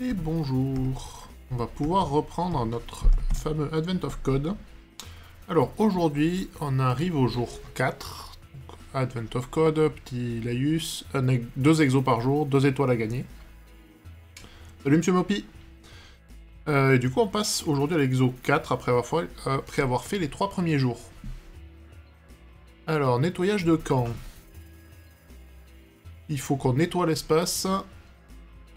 Et bonjour. On va pouvoir reprendre notre fameux Advent of Code. Alors aujourd'hui, on arrive au jour 4. Donc, Advent of Code, petit laïus, 2 exos par jour, 2 étoiles à gagner. Salut Monsieur Mopi. Et du coup, on passe aujourd'hui à l'exo 4 après avoir fait les 3 premiers jours. Alors, nettoyage de camp. Il faut qu'on nettoie l'espace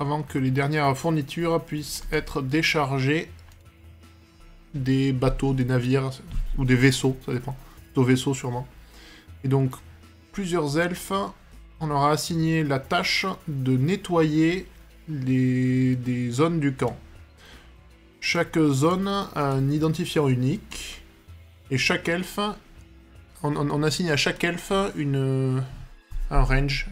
avant que les dernières fournitures puissent être déchargées des bateaux, des navires, ou des vaisseaux, ça dépend. Plutôt vaisseaux sûrement. Et donc, plusieurs elfes, on leur a assigné la tâche de nettoyer des zones du camp. Chaque zone a un identifiant unique, et chaque elfe, on assigne à chaque elfe un range,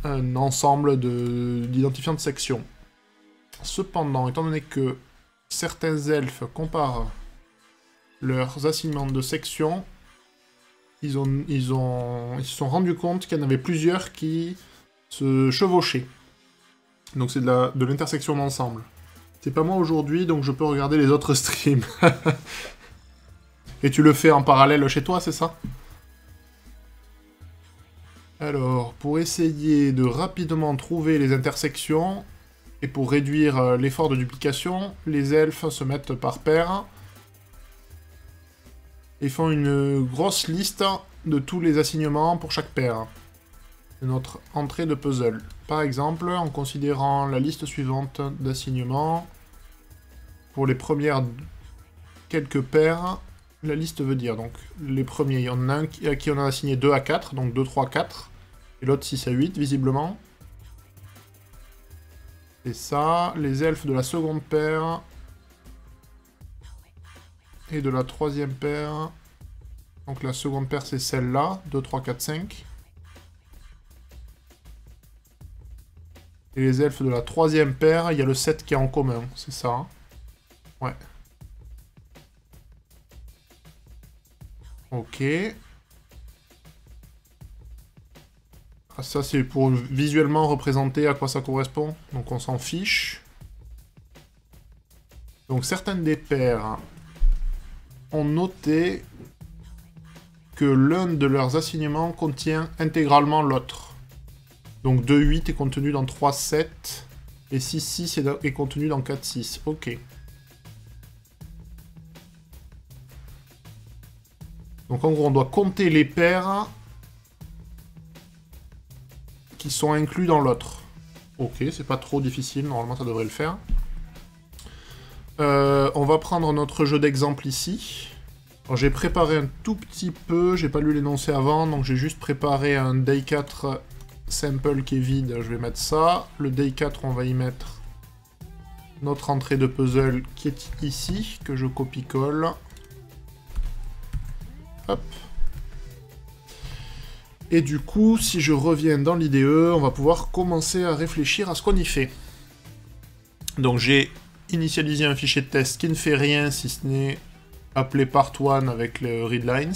un ensemble d'identifiants de section. Cependant, étant donné que certains elfes comparent leurs assignements de section, ils se sont rendus compte qu'il y en avait plusieurs qui se chevauchaient. Donc c'est de l'intersection d'ensemble. C'est pas moi aujourd'hui, donc je peux regarder les autres streams. Et tu le fais en parallèle chez toi, c'est ça? Alors, pour essayer de rapidement trouver les intersections, et pour réduire l'effort de duplication, les elfes se mettent par paire, et font une grosse liste de tous les assignements pour chaque paire. C'est notre entrée de puzzle. Par exemple, en considérant la liste suivante d'assignements, pour les premières quelques paires, la liste veut dire, donc, les premiers, il y en a un à qui on a assigné 2 à 4, donc 2, 3, 4, et l'autre 6 à 8, visiblement. Et ça, les elfes de la seconde paire, et de la troisième paire, donc la seconde paire c'est celle-là, 2, 3, 4, 5. Et les elfes de la troisième paire, il y a le 7 qui est en commun, c'est ça, hein? Ouais. Ok. Ah, ça, c'est pour visuellement représenter à quoi ça correspond. Donc, on s'en fiche. Donc, certaines des paires ont noté que l'un de leurs assignements contient intégralement l'autre. Donc, 2-8 est contenu dans 3-7. Et 6-6 est contenu dans 4-6. Ok. Donc, en gros, on doit compter les paires qui sont inclus dans l'autre. Ok, c'est pas trop difficile, normalement ça devrait le faire. On va prendre notre jeu d'exemple ici. J'ai préparé un tout petit peu, j'ai pas lu l'énoncé avant, donc j'ai juste préparé un day 4 sample qui est vide, je vais mettre ça. Le day 4, on va y mettre notre entrée de puzzle qui est ici, que je copie-colle. Hop. Et du coup, si je reviens dans l'IDE, on va pouvoir commencer à réfléchir à ce qu'on y fait. Donc j'ai initialisé un fichier de test qui ne fait rien si ce n'est appeler part1 avec le readlines.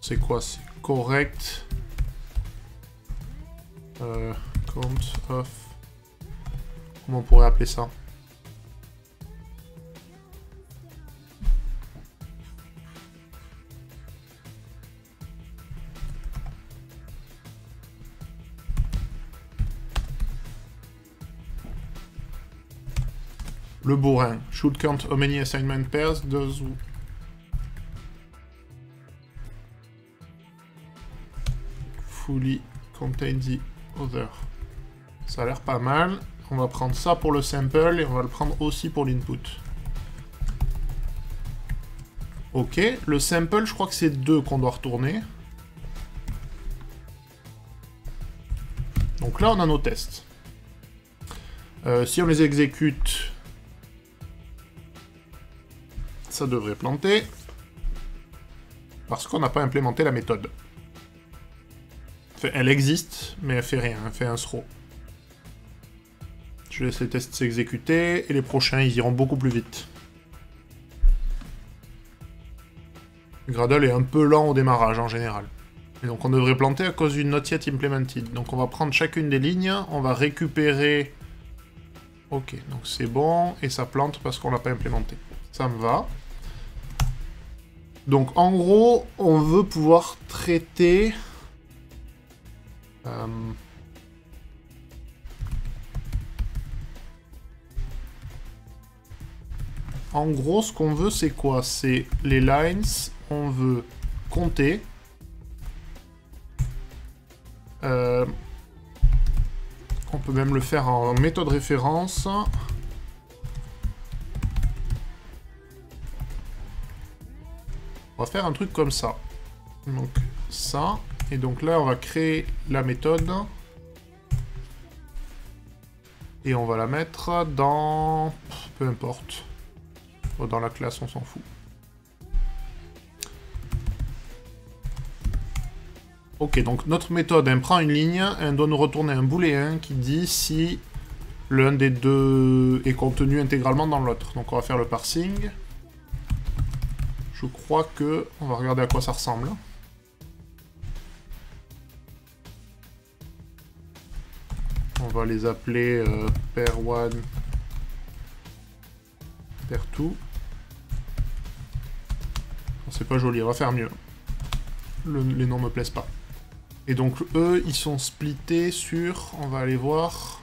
C'est quoi? C'est correct. Count of... Comment on pourrait appeler ça? Le bourrin. Should count how many assignment pairs does... fully contain the other. Ça a l'air pas mal. On va prendre ça pour le sample et on va le prendre aussi pour l'input. Ok, le sample, je crois que c'est 2 qu'on doit retourner. Donc là, on a nos tests. Si on les exécute, ça devrait planter. Parce qu'on n'a pas implémenté la méthode. Enfin, elle existe, mais elle fait rien, elle fait un throw. Je laisse les tests s'exécuter, et les prochains, ils iront beaucoup plus vite. Le Gradle est un peu lent au démarrage, en général. Et donc on devrait planter à cause d'une not yet implemented. Donc on va prendre chacune des lignes, on va récupérer... Ok, donc c'est bon, et ça plante parce qu'on l'a pas implémenté. Ça me va. Donc en gros, on veut pouvoir traiter... En gros, ce qu'on veut, c'est quoi? C'est les lines, on veut compter. On peut même le faire en méthode référence. On va faire un truc comme ça. Donc ça. Et donc là, on va créer la méthode. Et on va la mettre dans... Peu importe. Dans la classe, on s'en fout. Ok, donc notre méthode, elle prend une ligne, elle doit nous retourner un booléen qui dit si l'un des deux est contenu intégralement dans l'autre. Donc on va faire le parsing. Je crois que... On va regarder à quoi ça ressemble. On va les appeler pair1, pair2. C'est pas joli, on va faire mieux. Les noms me plaisent pas. Et donc eux, ils sont splittés sur... On va aller voir...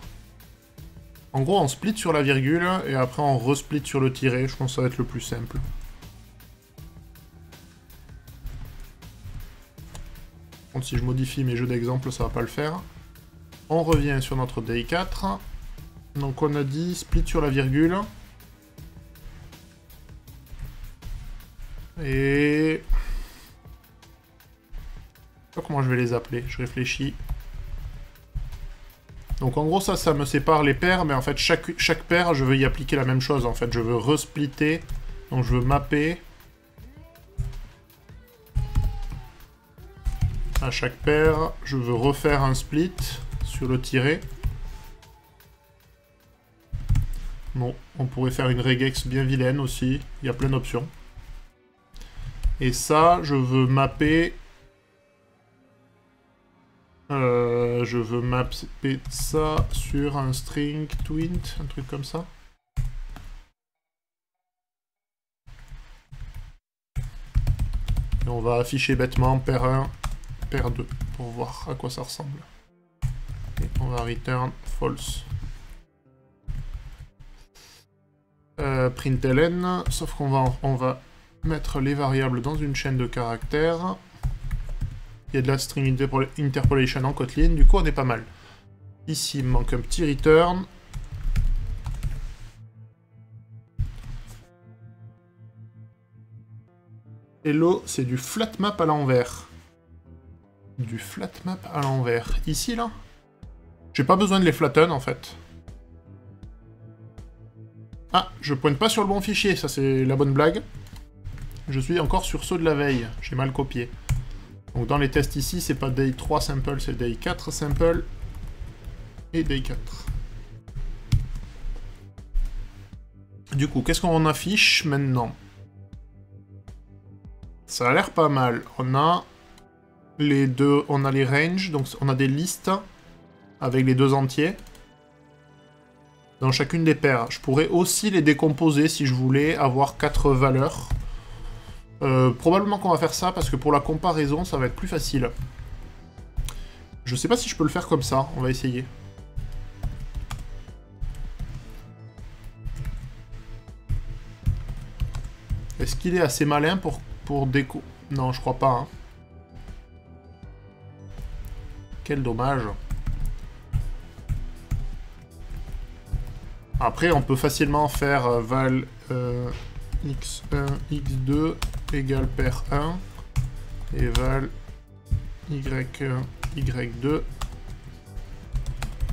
En gros, on split sur la virgule, et après on resplit sur le tiret. Je pense que ça va être le plus simple. Donc si je modifie mes jeux d'exemple, ça va pas le faire. On revient sur notre day4. Donc on a dit split sur la virgule. Et... Je sais pas comment je vais les appeler, je réfléchis. Donc en gros ça me sépare les paires, mais en fait chaque paire je veux y appliquer la même chose en fait. Je veux resplitter, donc je veux mapper à chaque paire, je veux refaire un split sur le tiret. Bon, on pourrait faire une regex bien vilaine aussi, il y a plein d'options. Et ça, je veux mapper... je veux mapper ça sur un string twint, un truc comme ça. Et on va afficher bêtement paire 1, paire 2, pour voir à quoi ça ressemble. Et on va return false. Println, sauf qu'on va mettre les variables dans une chaîne de caractères. Il y a de la string interpolation en Kotlin, du coup on est pas mal. Ici il me manque un petit return. Hello, c'est du flat map à l'envers. Du flat map à l'envers. Ici là, j'ai pas besoin de les flatten en fait. Ah, je pointe pas sur le bon fichier, ça c'est la bonne blague. Je suis encore sur ceux de la veille, j'ai mal copié. Donc dans les tests ici, c'est pas day 3 sample, c'est day 4 sample et day 4. Du coup, qu'est-ce qu'on affiche maintenant? Ça a l'air pas mal. On a les deux, on a les ranges, donc on a des listes avec les deux entiers dans chacune des paires. Je pourrais aussi les décomposer si je voulais avoir 4 valeurs. Probablement qu'on va faire ça parce que pour la comparaison ça va être plus facile. Je sais pas si je peux le faire comme ça, on va essayer. Est-ce qu'il est assez malin pour déco... Non, je crois pas. Hein. Quel dommage. Après on peut facilement faire val x1, x2 égale paire 1 et val y1, y2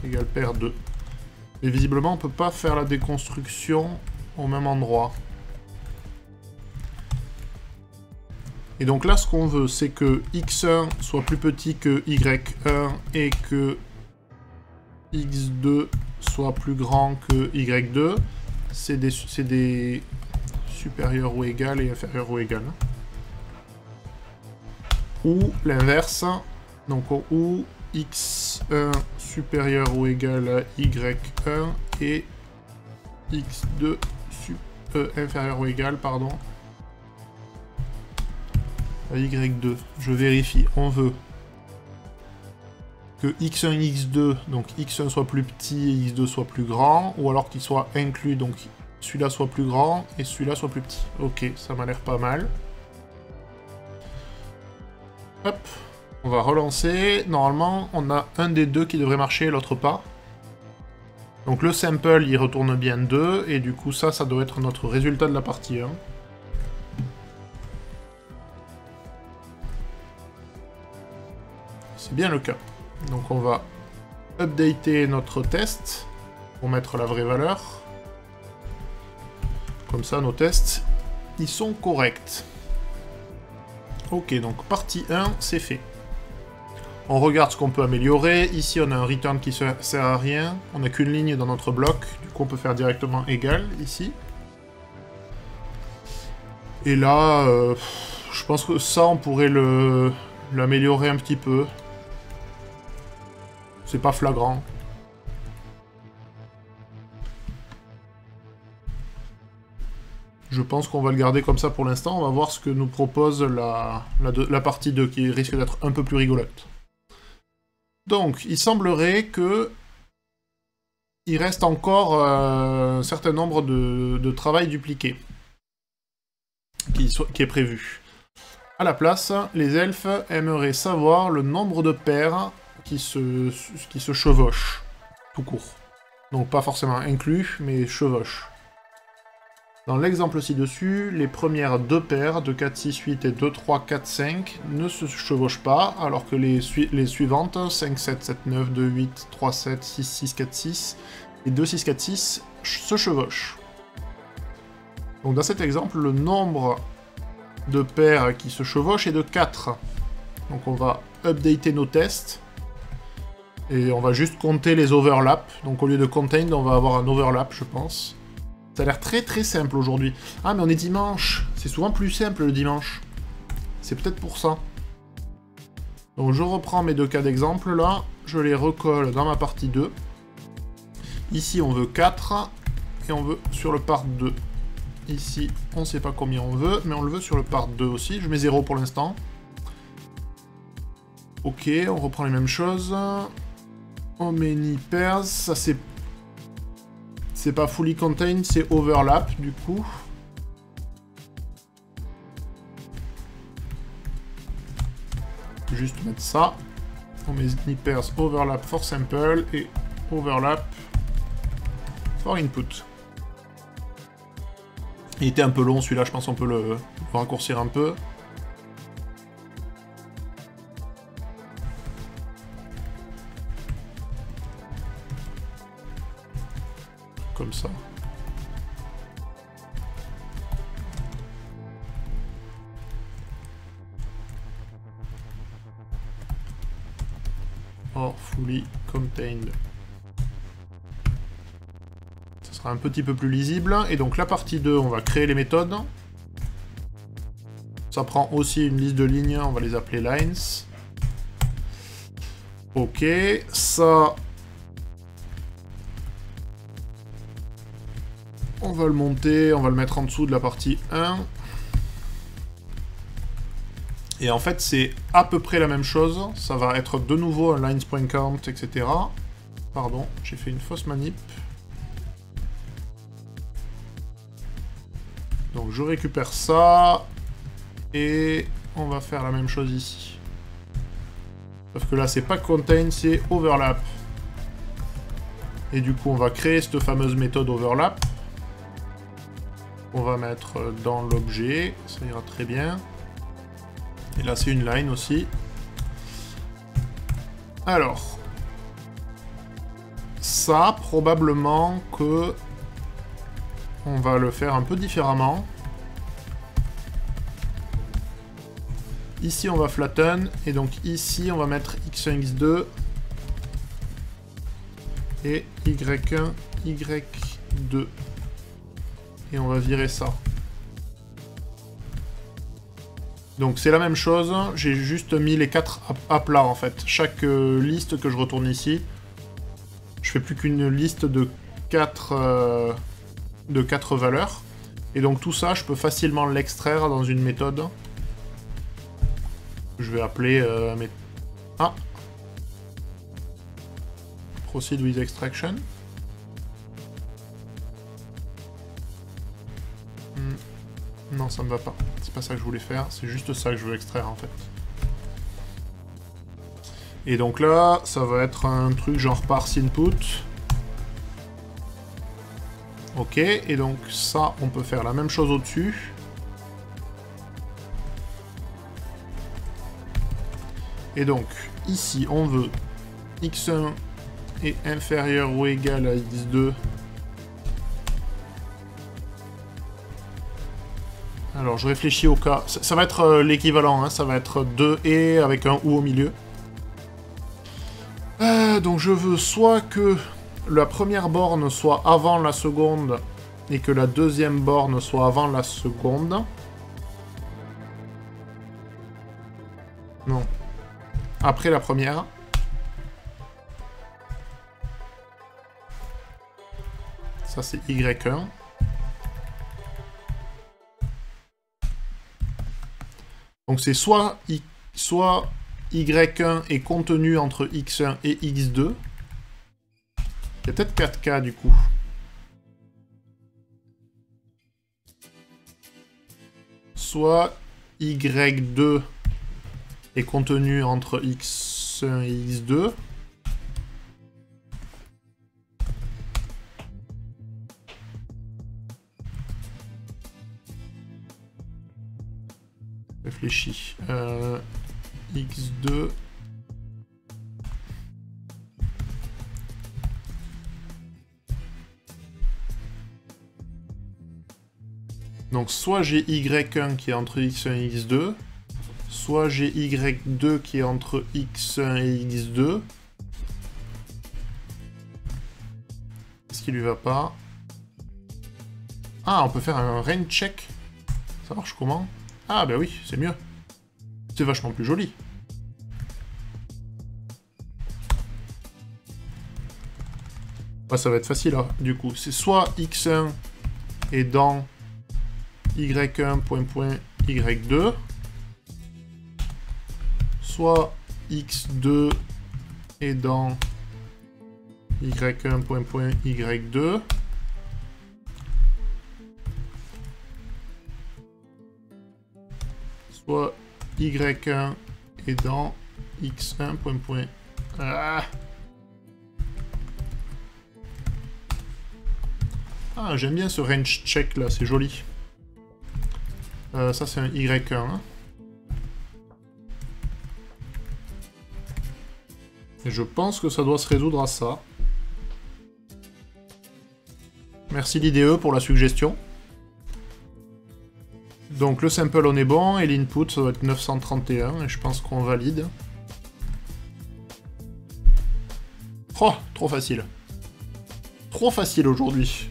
égale paire 2. Mais visiblement on peut pas faire la déconstruction au même endroit. Et donc là ce qu'on veut c'est que x1 soit plus petit que y1 et que x2 soit plus grand que y2. C'est des supérieur ou égal et inférieur ou égal. ou l'inverse. Donc ou x1 supérieur ou égal à y1 et x2 inférieur ou égal, pardon, à y2. Je vérifie, on veut que x1 et x2, donc x1 soit plus petit et x2 soit plus grand, ou alors qu'il soit inclus, donc celui-là soit plus grand et celui-là soit plus petit. Ok, ça m'a l'air pas mal. Hop, on va relancer. Normalement, on a un des deux qui devrait marcher, l'autre pas. Donc le sample, il retourne bien 2, et du coup ça doit être notre résultat de la partie 1. C'est bien le cas. Donc on va updater notre test pour mettre la vraie valeur. Comme ça, nos tests, ils sont corrects. Ok, donc partie 1, c'est fait. On regarde ce qu'on peut améliorer. Ici, on a un return qui ne sert à rien. On n'a qu'une ligne dans notre bloc. Du coup, on peut faire directement égal, ici. Et là, je pense que ça, on pourrait l'améliorer un petit peu. C'est pas flagrant. Je pense qu'on va le garder comme ça pour l'instant. On va voir ce que nous propose la partie 2, qui risque d'être un peu plus rigolote. Donc, il semblerait que il reste encore un certain nombre de travail dupliqué qui est prévu. À la place, les elfes aimeraient savoir le nombre de paires qui se chevauchent, tout court. Donc pas forcément inclus, mais chevauchent. Dans l'exemple ci-dessus, les premières deux paires de 4, 6, 8 et 2, 3, 4, 5 ne se chevauchent pas, alors que les suivantes, 5, 7, 7, 9, 2, 8, 3, 7, 6, 6, 4, 6 et 2, 6, 4, 6 se chevauchent. Donc dans cet exemple, le nombre de paires qui se chevauchent est de 4. Donc on va updater nos tests. Et on va juste compter les overlaps. Donc au lieu de contained, on va avoir un overlap, je pense. Ça a l'air très très simple aujourd'hui. Ah, mais on est dimanche. C'est souvent plus simple le dimanche. C'est peut-être pour ça. Donc je reprends mes deux cas d'exemple là. Je les recolle dans ma partie 2. Ici, on veut 4. Et on veut sur le part 2. Ici, on ne sait pas combien on veut, mais on le veut sur le part 2 aussi. Je mets 0 pour l'instant. Ok, on reprend les mêmes choses. How many pairs, ça c'est pas fully contained, c'est overlap du coup. Juste mettre ça. How many pairs overlap for sample et overlap for input. Il était un peu long celui-là, je pense qu'on peut le raccourcir un peu. Comme ça. Or fully contained. Ça sera un petit peu plus lisible. Et donc la partie 2, on va créer les méthodes. Ça prend aussi une liste de lignes, on va les appeler lines. Ok, ça... On va le monter, on va le mettre en dessous de la partie 1. Et en fait, c'est à peu près la même chose. Ça va être de nouveau un lines.count, etc. Pardon, j'ai fait une fausse manip. Donc je récupère ça. Et on va faire la même chose ici. Sauf que là, c'est pas contain, c'est overlap. Et du coup, on va créer cette fameuse méthode overlap. On va mettre dans l'objet, ça ira très bien. Et là, c'est une line aussi. Alors, ça, probablement que on va le faire un peu différemment. Ici, on va flatten, et donc ici, on va mettre x1, x2, et y1, y2. Et on va virer ça. Donc c'est la même chose, j'ai juste mis les 4 à plat en fait. Chaque liste que je retourne ici, je fais plus qu'une liste de 4 valeurs. Et donc tout ça, je peux facilement l'extraire dans une méthode. Je vais appeler... Proceed with extraction. Non, ça me va pas. C'est pas ça que je voulais faire, c'est juste ça que je veux extraire en fait. Et donc là, ça va être un truc genre parse input. Ok, et donc ça, on peut faire la même chose au-dessus. Et donc, ici, on veut x1 est inférieur ou égal à x2. Alors, je réfléchis au cas. Ça va être l'équivalent, hein, ça va être 2 et avec un ou au milieu. Donc, je veux soit que la première borne soit avant la seconde et que la deuxième borne soit avant la seconde. Non. Après la première. Ça, c'est Y1. Donc, c'est soit Y1 est contenu entre X1 et X2. Il y a peut-être 4K, du coup. Soit Y2 est contenu entre X1 et X2. Réfléchis. X2... Donc soit j'ai Y1 qui est entre X1 et X2, soit j'ai Y2 qui est entre X1 et X2. Qu'est-ce qui lui va pas? Ah, on peut faire un range check. Ça marche comment? Ah bah oui, c'est mieux. C'est vachement plus joli. Ah, ça va être facile, hein, du coup. C'est soit X1 est dans Y1, Y2, soit X2 est dans Y1, Y2, soit Y1 est dans X1, Ah, j'aime bien ce range check là, c'est joli. Ça c'est un Y1. Hein. Et je pense que ça doit se résoudre à ça. Merci l'IDE pour la suggestion. Donc le sample on est bon, et l'input ça doit être 931, et je pense qu'on valide. Oh, trop facile. Trop facile aujourd'hui.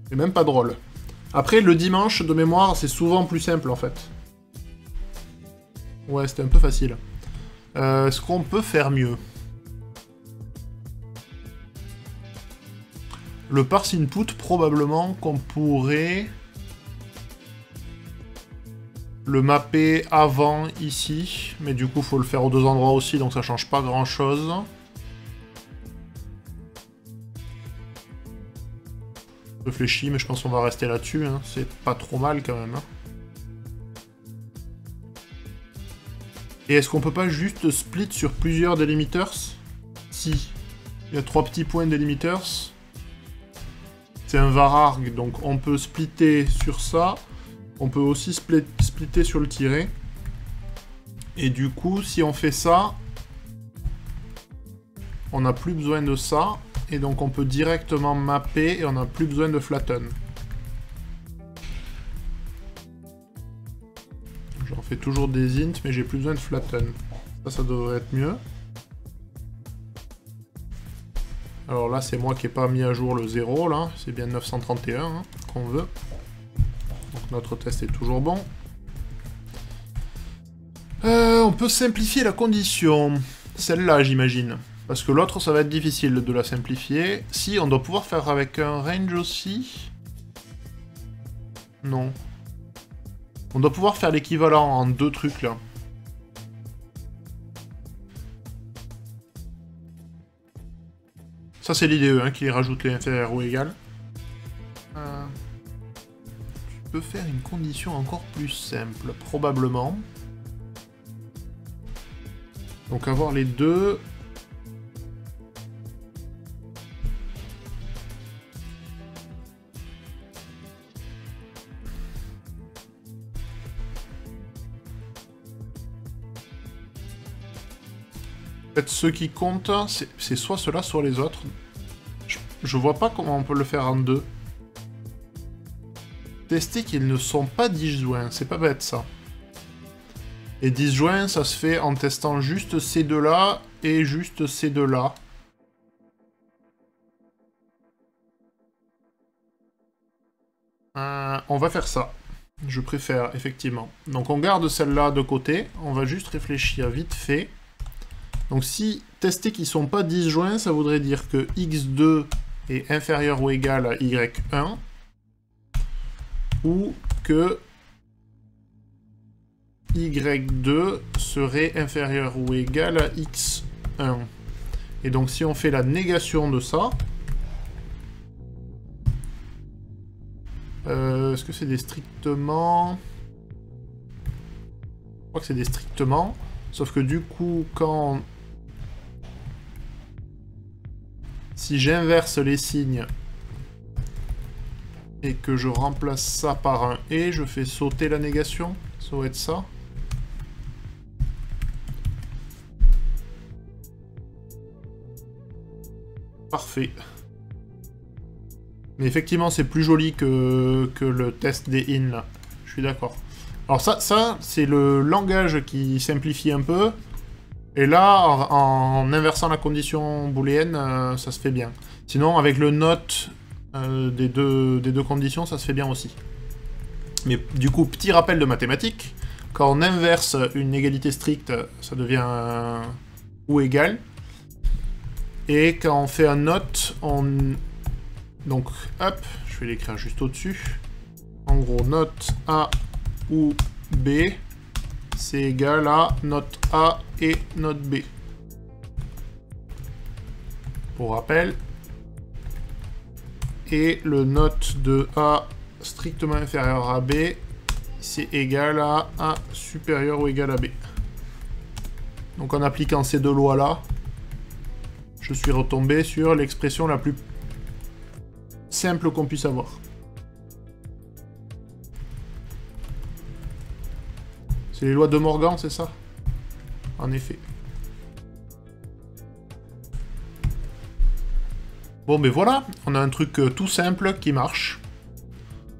C'est même pas drôle. Après, le dimanche, de mémoire, c'est souvent plus simple, en fait. Ouais, c'était un peu facile. Est-ce qu'on peut faire mieux? Le parse input, probablement qu'on pourrait le mapper avant, ici. Mais du coup, il faut le faire aux deux endroits aussi, donc ça change pas grand-chose. Réfléchis, mais je pense qu'on va rester là-dessus, hein. C'est pas trop mal quand même. Hein. Et est-ce qu'on peut pas juste split sur plusieurs delimiters? Si. Il y a 3 petits points delimiters. C'est un vararg, donc on peut splitter sur ça. On peut aussi splitter sur le tiret. Et du coup, si on fait ça, on n'a plus besoin de ça. Et donc on peut directement mapper et on n'a plus besoin de flatten. J'en fais toujours des ints, mais j'ai plus besoin de flatten. Ça devrait être mieux. Alors là, c'est moi qui n'ai pas mis à jour le 0, là. C'est bien 931 hein, qu'on veut. Donc notre test est toujours bon. On peut simplifier la condition. Celle-là, j'imagine. Parce que l'autre, ça va être difficile de la simplifier. Si, on doit pouvoir faire avec un range aussi. Non. On doit pouvoir faire l'équivalent en 2 trucs, là. Ça, c'est l'idée, hein, qui rajoute les inférieurs ou égales. Tu peux faire une condition encore plus simple, probablement. Donc avoir les deux. En fait, ceux qui comptent, c'est soit ceux-là, soit les autres. Je vois pas comment on peut le faire en 2. Tester qu'ils ne sont pas disjoints, c'est pas bête ça. Et disjoint, ça se fait en testant juste ces deux-là et juste ces deux-là. On va faire ça. Je préfère, effectivement. Donc on garde celle-là de côté. On va juste réfléchir vite fait. Donc si tester qu'ils ne sont pas disjoints, ça voudrait dire que x2 est inférieur ou égal à y1. Ou que y2 serait inférieur ou égal à x1. Et donc si on fait la négation de ça... est-ce que c'est des strictement... Je crois que c'est des strictement. Sauf que du coup, quand... Si j'inverse les signes et que je remplace ça par un « et », je fais sauter la négation. Ça va être ça. Parfait. Mais effectivement, c'est plus joli que le test des in, là. Je suis d'accord. Alors ça c'est le langage qui simplifie un peu. Et là, en inversant la condition booléenne, ça se fait bien. Sinon, avec le not des deux conditions, ça se fait bien aussi. Mais du coup, petit rappel de mathématiques. Quand on inverse une égalité stricte, ça devient ou égal. Et quand on fait un not, on... Donc, hop, je vais l'écrire juste au-dessus. En gros, note A ou B, c'est égal à note A et note B. Pour rappel. Et le note de A strictement inférieur à B, c'est égal à A supérieur ou égal à B. Donc en appliquant ces deux lois-là, je suis retombé sur l'expression la plus simple qu'on puisse avoir. C'est les lois de Morgan, c'est ça? En effet. Bon, mais voilà, on a un truc tout simple qui marche.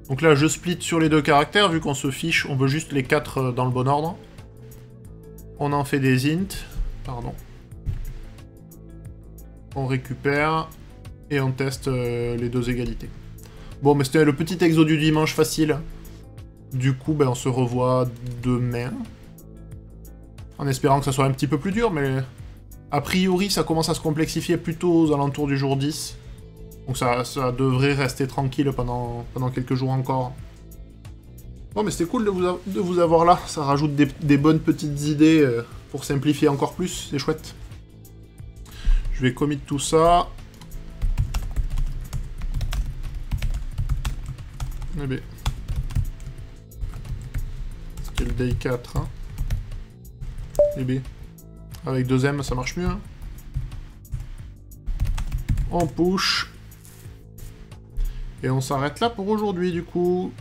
Donc là, je split sur les deux caractères, vu qu'on se fiche, on veut juste les 4 dans le bon ordre. On en fait des int, pardon. On récupère, et on teste les deux égalités. Bon, mais c'était le petit exo du dimanche facile. Du coup, ben, on se revoit demain. En espérant que ça soit un petit peu plus dur, mais... A priori, ça commence à se complexifier plutôt aux alentours du jour 10. Donc ça devrait rester tranquille pendant quelques jours encore. Bon, mais c'était cool de vous avoir là. Ça rajoute des bonnes petites idées pour simplifier encore plus. C'est chouette. Je vais commit tout ça. Eh bien. C'était le day 4. Hein. Eh bien. Avec 2 M, ça marche mieux. Hein. On push. Et on s'arrête là pour aujourd'hui, du coup.